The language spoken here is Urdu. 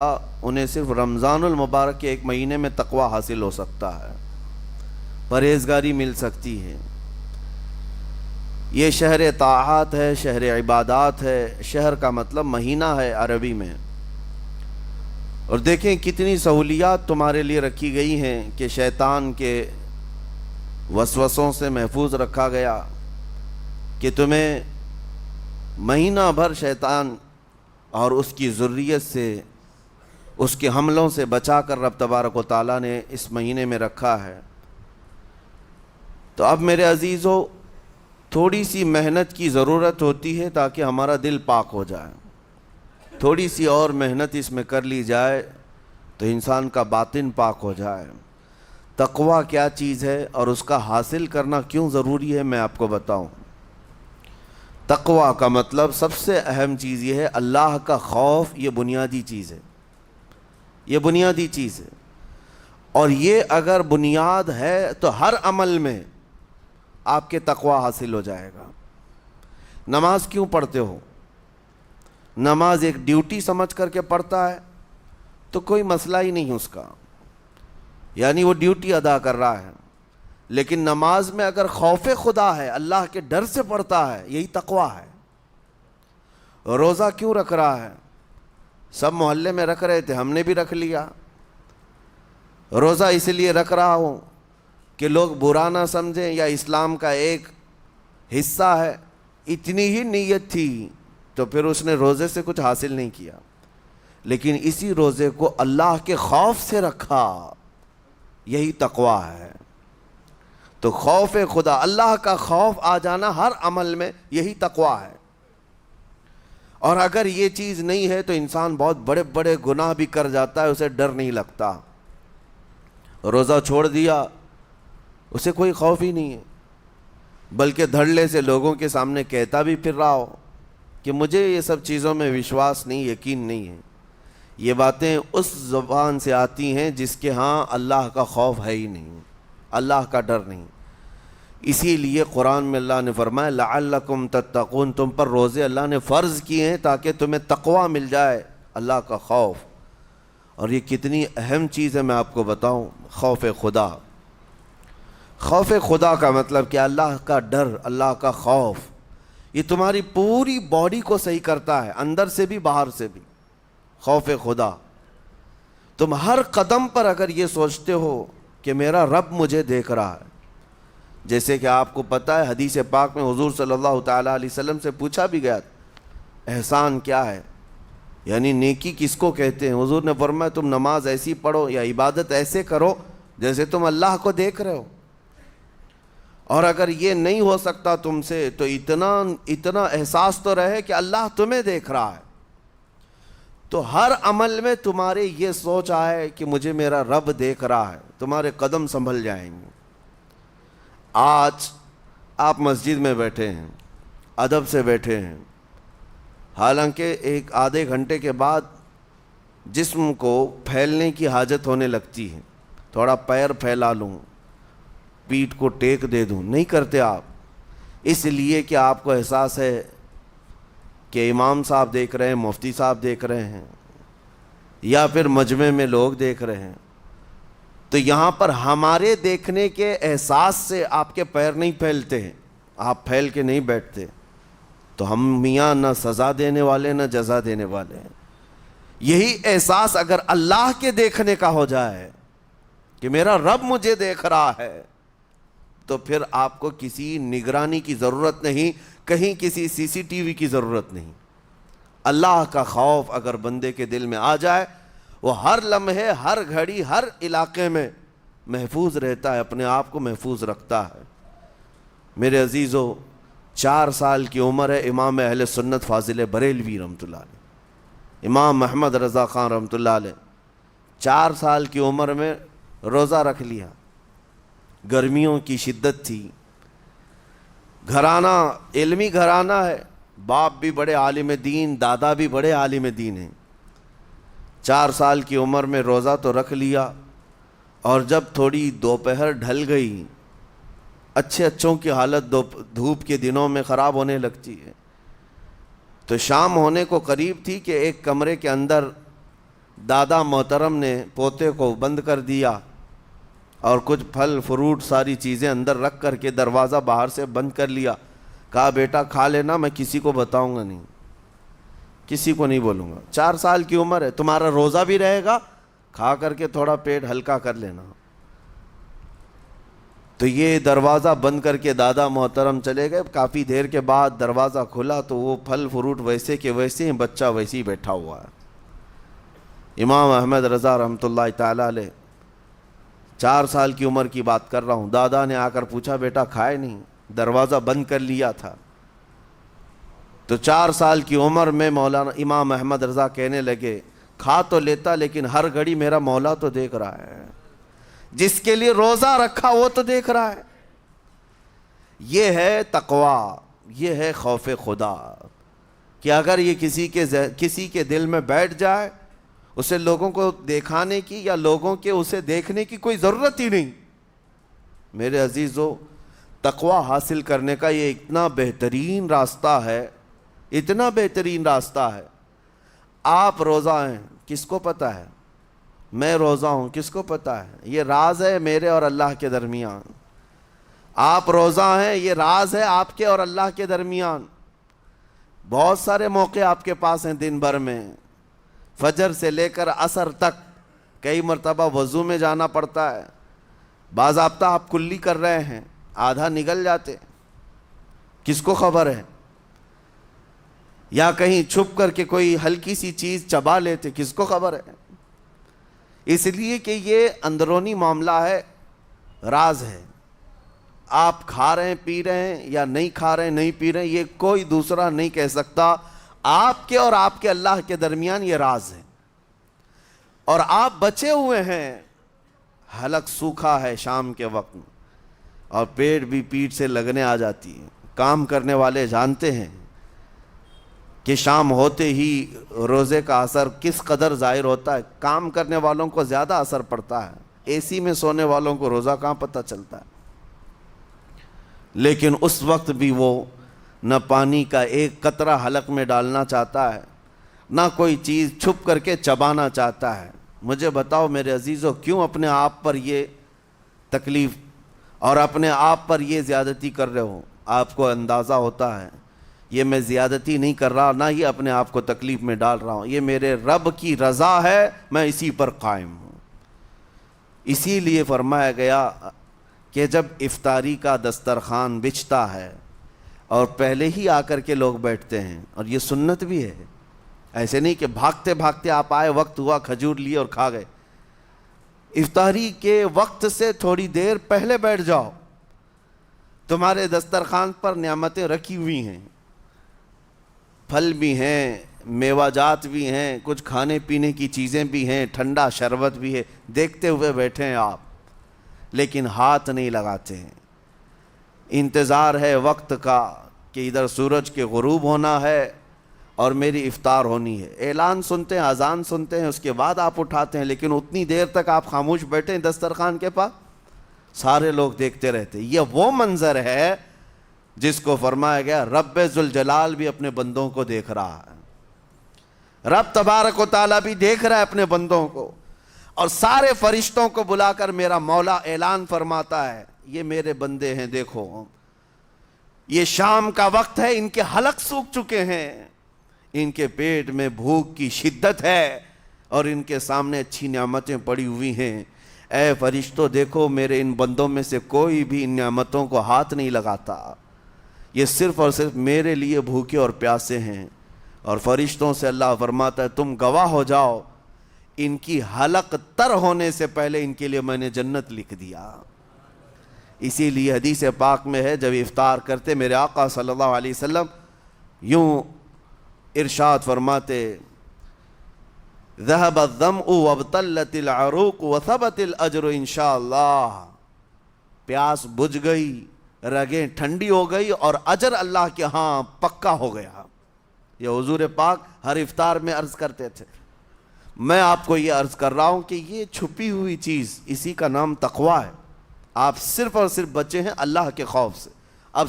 انہیں صرف رمضان المبارک کے ایک مہینے میں تقوی حاصل ہو سکتا ہے، پرہیزگاری مل سکتی ہے۔ یہ شہر طاعات ہے، شہر عبادات ہے، شہر کا مطلب مہینہ ہے عربی میں۔ اور دیکھیں کتنی سہولیات تمہارے لیے رکھی گئی ہیں کہ شیطان کے وسوسوں سے محفوظ رکھا گیا، کہ تمہیں مہینہ بھر شیطان اور اس کی ذریت سے، اس کے حملوں سے بچا کر رب تبارک و تعالیٰ نے اس مہینے میں رکھا ہے۔ تو اب میرے عزیزو، تھوڑی سی محنت کی ضرورت ہوتی ہے تاکہ ہمارا دل پاک ہو جائے۔ تھوڑی سی اور محنت اس میں کر لی جائے تو انسان کا باطن پاک ہو جائے۔ تقوی کیا چیز ہے اور اس کا حاصل کرنا کیوں ضروری ہے، میں آپ کو بتاؤں۔ تقوی کا مطلب سب سے اہم چیز یہ ہے، اللہ کا خوف۔ یہ بنیادی چیز ہے، یہ بنیادی چیز ہے، اور یہ اگر بنیاد ہے تو ہر عمل میں آپ کے تقوی حاصل ہو جائے گا۔ نماز کیوں پڑھتے ہو؟ نماز ایک ڈیوٹی سمجھ کر کے پڑھتا ہے تو کوئی مسئلہ ہی نہیں اس کا، یعنی وہ ڈیوٹی ادا کر رہا ہے۔ لیکن نماز میں اگر خوف خدا ہے، اللہ کے ڈر سے پڑھتا ہے، یہی تقوی ہے۔ روزہ کیوں رکھ رہا ہے؟ سب محلے میں رکھ رہے تھے، ہم نے بھی رکھ لیا۔ روزہ اس لیے رکھ رہا ہوں کہ لوگ برا نہ سمجھیں، یا اسلام کا ایک حصہ ہے۔ اتنی ہی نیت تھی تو پھر اس نے روزے سے کچھ حاصل نہیں کیا، لیکن اسی روزے کو اللہ کے خوف سے رکھا، یہی تقوی ہے۔ تو خوف خدا، اللہ کا خوف آ جانا ہر عمل میں، یہی تقوی ہے۔ اور اگر یہ چیز نہیں ہے تو انسان بہت بڑے بڑے گناہ بھی کر جاتا ہے، اسے ڈر نہیں لگتا۔ روزہ چھوڑ دیا، اسے کوئی خوف ہی نہیں ہے، بلکہ دھڑلے سے لوگوں کے سامنے کہتا بھی پھر رہا ہو کہ مجھے یہ سب چیزوں میں وشواس نہیں، یقین نہیں ہے۔ یہ باتیں اس زبان سے آتی ہیں جس کے ہاں اللہ کا خوف ہے ہی نہیں، اللہ کا ڈر نہیں۔ اسی لیے قرآن میں اللہ نے فرمایا لعلکم تتقون، تم پر روزے اللہ نے فرض کیے ہیں تاکہ تمہیں تقوی مل جائے، اللہ کا خوف۔ اور یہ کتنی اہم چیز ہے میں آپ کو بتاؤں، خوف خدا۔ خوف خدا کا مطلب کہ اللہ کا ڈر، اللہ کا خوف، یہ تمہاری پوری باڈی کو صحیح کرتا ہے، اندر سے بھی باہر سے بھی۔ خوف خدا، تم ہر قدم پر اگر یہ سوچتے ہو کہ میرا رب مجھے دیکھ رہا ہے، جیسے کہ آپ کو پتہ ہے حدیث پاک میں حضور صلی اللہ تعالیٰ علیہ وسلم سے پوچھا بھی گیا، احسان کیا ہے، یعنی نیکی کس کو کہتے ہیں؟ حضور نے فرمایا تم نماز ایسی پڑھو یا عبادت ایسے کرو جیسے تم اللہ کو دیکھ رہے ہو۔ اور اگر یہ نہیں ہو سکتا تم سے تو اتنا احساس تو رہے کہ اللہ تمہیں دیکھ رہا ہے۔ تو ہر عمل میں تمہارے یہ سوچ آئے کہ مجھے میرا رب دیکھ رہا ہے، تمہارے قدم سنبھل جائیں گے۔ آج آپ مسجد میں بیٹھے ہیں، ادب سے بیٹھے ہیں، حالانکہ ایک آدھے گھنٹے کے بعد جسم کو پھیلنے کی حاجت ہونے لگتی ہے، تھوڑا پیر پھیلا لوں، پیٹھ کو ٹیک دے دوں، نہیں کرتے آپ، اس لیے کہ آپ کو احساس ہے کہ امام صاحب دیکھ رہے ہیں، مفتی صاحب دیکھ رہے ہیں، یا پھر مجمع میں لوگ دیکھ رہے ہیں۔ تو یہاں پر ہمارے دیکھنے کے احساس سے آپ کے پیر نہیں پھیلتے ہیں، آپ پھیل کے نہیں بیٹھتے۔ تو ہم میاں نہ سزا دینے والے نہ جزا دینے والے ہیں۔ یہی احساس اگر اللہ کے دیکھنے کا ہو جائے کہ میرا رب مجھے دیکھ رہا ہے، تو پھر آپ کو کسی نگرانی کی ضرورت نہیں، کہیں کسی سی سی ٹی وی کی ضرورت نہیں۔ اللہ کا خوف اگر بندے کے دل میں آ جائے، وہ ہر لمحے، ہر گھڑی، ہر علاقے میں محفوظ رہتا ہے، اپنے آپ کو محفوظ رکھتا ہے۔ میرے عزیزو، 4 سال کی عمر ہے امام اہل سنت فاضل بریلوی رحمۃ اللہ علیہ، امام محمد رضا خان رحمۃ اللہ علیہ، 4 سال کی عمر میں روزہ رکھ لیا۔ گرمیوں کی شدت تھی، گھرانہ علمی گھرانہ ہے، باپ بھی بڑے عالم دین، دادا بھی بڑے عالم دین ہیں۔ 4 سال کی عمر میں روزہ تو رکھ لیا، اور جب تھوڑی دوپہر ڈھل گئی، اچھوں کی حالت دھوپ کے دنوں میں خراب ہونے لگتی ہے، تو شام ہونے کو قریب تھی کہ ایک کمرے کے اندر دادا محترم نے پوتے کو بند کر دیا اور کچھ پھل فروٹ ساری چیزیں اندر رکھ کر کے دروازہ باہر سے بند کر لیا. کہا بیٹا کھا لینا, میں کسی کو بتاؤں گا نہیں, کسی کو نہیں بولوں گا. 4 سال کی عمر ہے, تمہارا روزہ بھی رہے گا, کھا کر کے تھوڑا پیٹ ہلکا کر لینا. تو یہ دروازہ بند کر کے دادا محترم چلے گئے. کافی دیر کے بعد دروازہ کھلا تو وہ پھل فروٹ ویسے کے ویسے ہیں, بچہ ویسے ہی بیٹھا ہوا ہے. امام احمد رضا رحمۃ اللہ تعالی علیہ, 4 سال کی عمر کی بات کر رہا ہوں. دادا نے آ کر پوچھا بیٹا کھائے نہیں, دروازہ بند کر لیا تھا. تو 4 سال کی عمر میں مولانا امام احمد رضا کہنے لگے کھا تو لیتا لیکن ہر گھڑی میرا مولا تو دیکھ رہا ہے, جس کے لیے روزہ رکھا وہ تو دیکھ رہا ہے. یہ ہے تقویٰ, یہ ہے خوف خدا, کہ اگر یہ کسی کے دل میں بیٹھ جائے, اسے لوگوں کو دکھانے کی یا لوگوں کے اسے دیکھنے کی کوئی ضرورت ہی نہیں. میرے عزیزو, تقویٰ حاصل کرنے کا یہ اتنا بہترین راستہ ہے, اتنا بہترین راستہ ہے. آپ روزہ ہیں, کس کو پتہ ہے؟ میں روزہ ہوں, کس کو پتہ ہے؟ یہ راز ہے میرے اور اللہ کے درمیان. آپ روزہ ہیں, یہ راز ہے آپ کے اور اللہ کے درمیان. بہت سارے موقع آپ کے پاس ہیں دن بھر میں, فجر سے لے کر عصر تک. کئی مرتبہ وضو میں جانا پڑتا ہے, باضابطہ آپ کلی کر رہے ہیں, آدھا نگل جاتے, کس کو خبر ہے؟ یا کہیں چھپ کر کے کوئی ہلکی سی چیز چبا لیتے, کس کو خبر ہے؟ اس لیے کہ یہ اندرونی معاملہ ہے, راز ہے. آپ کھا رہے ہیں پی رہے ہیں یا نہیں کھا رہے ہیں نہیں پی رہے ہیں, یہ کوئی دوسرا نہیں کہہ سکتا. آپ کے اور آپ کے اللہ کے درمیان یہ راز ہے. اور آپ بچے ہوئے ہیں, حلق سوکھا ہے شام کے وقت میں, اور پیٹ بھی پیٹ سے لگنے آ جاتی ہے. کام کرنے والے جانتے ہیں کہ شام ہوتے ہی روزے کا اثر کس قدر ظاہر ہوتا ہے. کام کرنے والوں کو زیادہ اثر پڑتا ہے, اے سی میں سونے والوں کو روزہ کہاں پتہ چلتا ہے. لیکن اس وقت بھی وہ نہ پانی کا ایک قطرہ حلق میں ڈالنا چاہتا ہے, نہ کوئی چیز چھپ کر کے چبانا چاہتا ہے. مجھے بتاؤ میرے عزیزو, کیوں اپنے آپ پر یہ تکلیف اور اپنے آپ پر یہ زیادتی کر رہے ہو؟ آپ کو اندازہ ہوتا ہے یہ میں زیادتی نہیں کر رہا, نہ یہ اپنے آپ کو تکلیف میں ڈال رہا ہوں, یہ میرے رب کی رضا ہے, میں اسی پر قائم ہوں. اسی لیے فرمایا گیا کہ جب افطاری کا دسترخوان بچھتا ہے اور پہلے ہی آ کر کے لوگ بیٹھتے ہیں, اور یہ سنت بھی ہے, ایسے نہیں کہ بھاگتے بھاگتے آپ آئے, وقت ہوا کھجور لیے اور کھا گئے. افطاری کے وقت سے تھوڑی دیر پہلے بیٹھ جاؤ, تمہارے دسترخوان پر نعمتیں رکھی ہوئی ہیں, پھل بھی ہیں, میوہ جات بھی ہیں, کچھ کھانے پینے کی چیزیں بھی ہیں, ٹھنڈا شربت بھی ہے, دیکھتے ہوئے بیٹھے ہیں آپ, لیکن ہاتھ نہیں لگاتے ہیں. انتظار ہے وقت کا کہ ادھر سورج کے غروب ہونا ہے اور میری افطار ہونی ہے. اعلان سنتے ہیں, اذان سنتے ہیں, اس کے بعد آپ اٹھاتے ہیں, لیکن اتنی دیر تک آپ خاموش بیٹھے ہیں دسترخوان کے پاس, سارے لوگ دیکھتے رہتے. یہ وہ منظر ہے جس کو فرمایا گیا رب ذوالجلال بھی اپنے بندوں کو دیکھ رہا ہے, رب تبارک و تعالیٰ بھی دیکھ رہا ہے اپنے بندوں کو. اور سارے فرشتوں کو بلا کر میرا مولا اعلان فرماتا ہے, یہ میرے بندے ہیں, دیکھو یہ شام کا وقت ہے, ان کے حلق سوکھ چکے ہیں, ان کے پیٹ میں بھوک کی شدت ہے, اور ان کے سامنے اچھی نعمتیں پڑی ہوئی ہیں. اے فرشتوں دیکھو, میرے ان بندوں میں سے کوئی بھی ان نعمتوں کو ہاتھ نہیں لگاتا, یہ صرف اور صرف میرے لیے بھوکے اور پیاسے ہیں. اور فرشتوں سے اللہ فرماتا ہے تم گواہ ہو جاؤ, ان کی حلق تر ہونے سے پہلے ان کے لیے میں نے جنت لکھ دیا. اسی لیے حدیث پاک میں ہے, جب افطار کرتے میرے آقا صلی اللہ علیہ وسلم یوں ارشاد فرماتے, ذهب الظمأ وابتلت العروق وثبت الاجر انشاءاللہ, پیاس بجھ گئی, رگیں ٹھنڈی ہو گئی, اور اجر اللہ کے ہاں پکا ہو گیا. یہ حضور پاک ہر افطار میں عرض کرتے تھے. میں آپ کو یہ عرض کر رہا ہوں کہ یہ چھپی ہوئی چیز, اسی کا نام تقویٰ ہے. آپ صرف اور صرف بچے ہیں اللہ کے خوف سے. اب